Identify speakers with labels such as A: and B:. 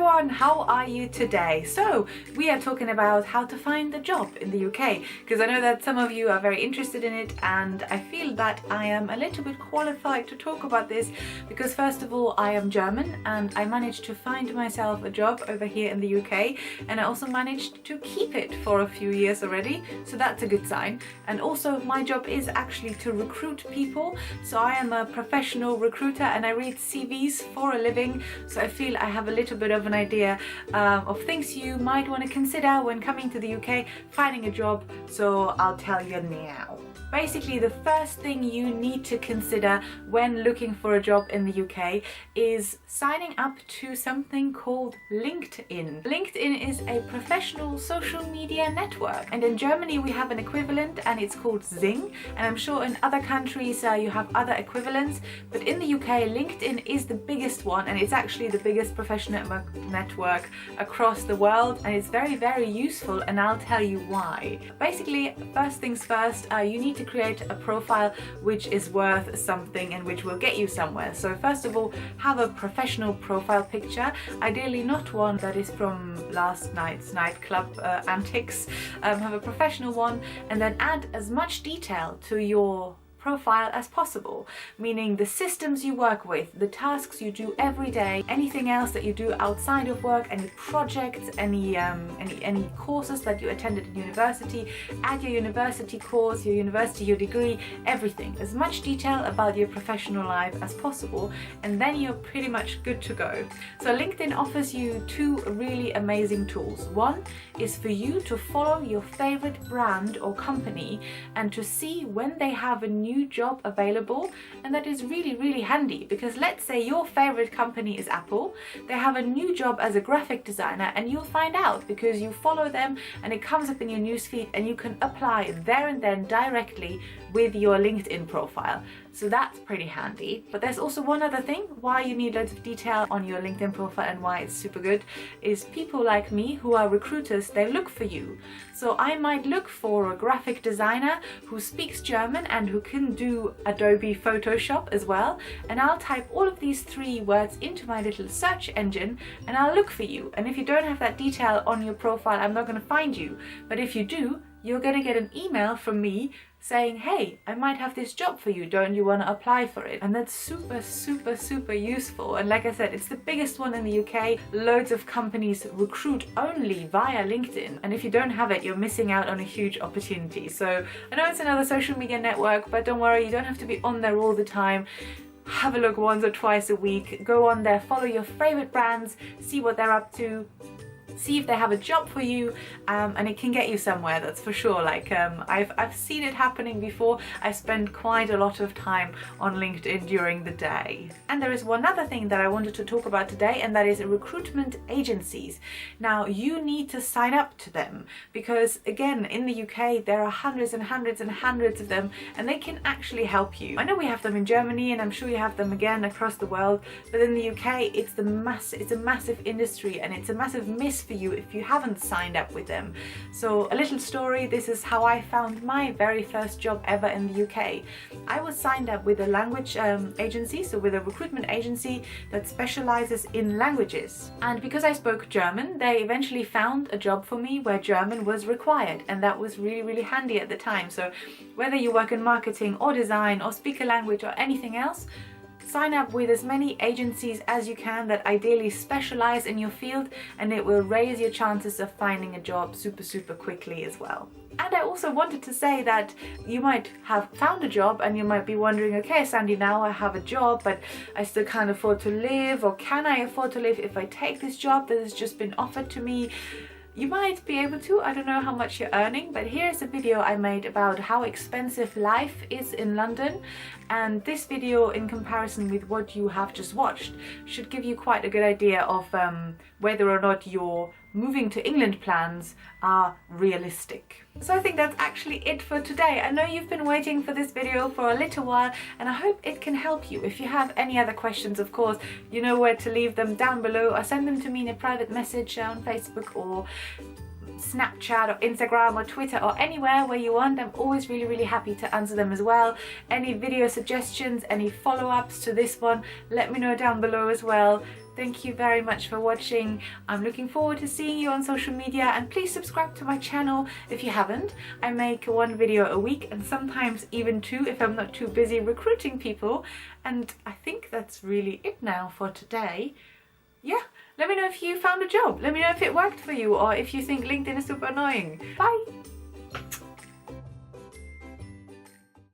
A: everyone, how are you today? So we are talking about how to find a job in the UK, because I know that some of you are very interested in it, and I feel that I am a little bit qualified to talk about this because first of all I am German and I managed to find myself a job over here in the UK, and I also managed to keep it for a few years already, so that's a good sign. And also my job is actually to recruit people, so I am a professional recruiter and I read CVs for a living, so I feel I have a little bit of an idea of things you might want to consider when coming to the UK, finding a job, so I'll tell you now. Basically, the first thing you need to consider when looking for a job in the UK is signing up to something called LinkedIn. LinkedIn is a professional social media network, and in Germany we have an equivalent and it's called Xing, and I'm sure in other countries you have other equivalents, but in the UK LinkedIn is the biggest one, and it's actually the biggest professional network across the world, and it's very useful, and I'll tell you why. Basically, first things first, you need to create a profile which is worth something and which will get you somewhere. So first of all, have a professional profile picture, ideally not one that is from last night's nightclub antics. Have a professional one, and then add as much detail to your profile as possible, meaning the systems you work with, the tasks you do every day, anything else that you do outside of work, any projects, any courses that you attended at university, add your university course, your degree, everything, as much detail about your professional life as possible, and then you're pretty much good to go. So LinkedIn offers you two really amazing tools. One is for you to follow your favorite brand or company and to see when they have a new job available, and that is really handy, because let's say your favorite company is Apple, they have a new job as a graphic designer, and you'll find out because you follow them and it comes up in your newsfeed, and you can apply there and then directly with your LinkedIn profile. So that's pretty handy. But there's also one other thing why you need loads of detail on your LinkedIn profile and why it's super good is people like me who are recruiters, they look for you. So I might look for a graphic designer who speaks German and who can do Adobe Photoshop as well, and I'll type all of these three words into my little search engine and I'll look for you. And if you don't have that detail on your profile, I'm not going to find you. But if you do, you're going to get an email from me saying, hey, I might have this job for you, don't you want to apply for it? And that's super useful. And like I said, it's the biggest one in the UK. Loads of companies recruit only via LinkedIn, and if you don't have it, you're missing out on a huge opportunity. So I know it's another social media network, but don't worry, you don't have to be on there all the time. Have a look once or twice a week, go on there, follow your favorite brands, see what they're up to, see if they have a job for you, and it can get you somewhere, that's for sure. Like I've seen it happening before. I spend quite a lot of time on LinkedIn during the day. And there is one other thing that I wanted to talk about today, and that is recruitment agencies. Now you need to sign up to them because again, in the UK there are hundreds and hundreds of them, and they can actually help you. I know we have them in Germany, and I'm sure you have them again across the world, but in the UK it's a massive industry, and it's a massive miss for you if you haven't signed up with them. So a little story, this is how I found my very first job ever in the UK. I was signed up with a language agency, so with a recruitment agency that specializes in languages. And because I spoke German, they eventually found a job for me where German was required, and that was really handy at the time. So whether you work in marketing or design or speak a language or anything else, sign up with as many agencies as you can that ideally specialize in your field, and it will raise your chances of finding a job super quickly as well. And I also wanted to say that you might have found a job and you might be wondering, okay Sandy, now I have a job but I still can't afford to live, or can I afford to live if I take this job that has just been offered to me? You might be able to, I don't know how much you're earning, but here's a video I made about how expensive life is in London, and this video in comparison with what you have just watched should give you quite a good idea of whether or not your moving to England plans are realistic. So I think that's actually it for today. I know you've been waiting for this video for a little while, and I hope it can help you. If you have any other questions, of course, you know where to leave them down below, or send them to me in a private message on Facebook or Snapchat or Instagram or Twitter or anywhere where you want. I'm always really happy to answer them as well. Any video suggestions, any follow-ups to this one, let me know down below as well. Thank you very much for watching. I'm looking forward to seeing you on social media, and please subscribe to my channel if you haven't. I make 1 video a week and sometimes even 2 if I'm not too busy recruiting people. And I think that's really it now for today. Yeah, let me know if you found a job. Let me know if it worked for you or if you think LinkedIn is super annoying. Bye!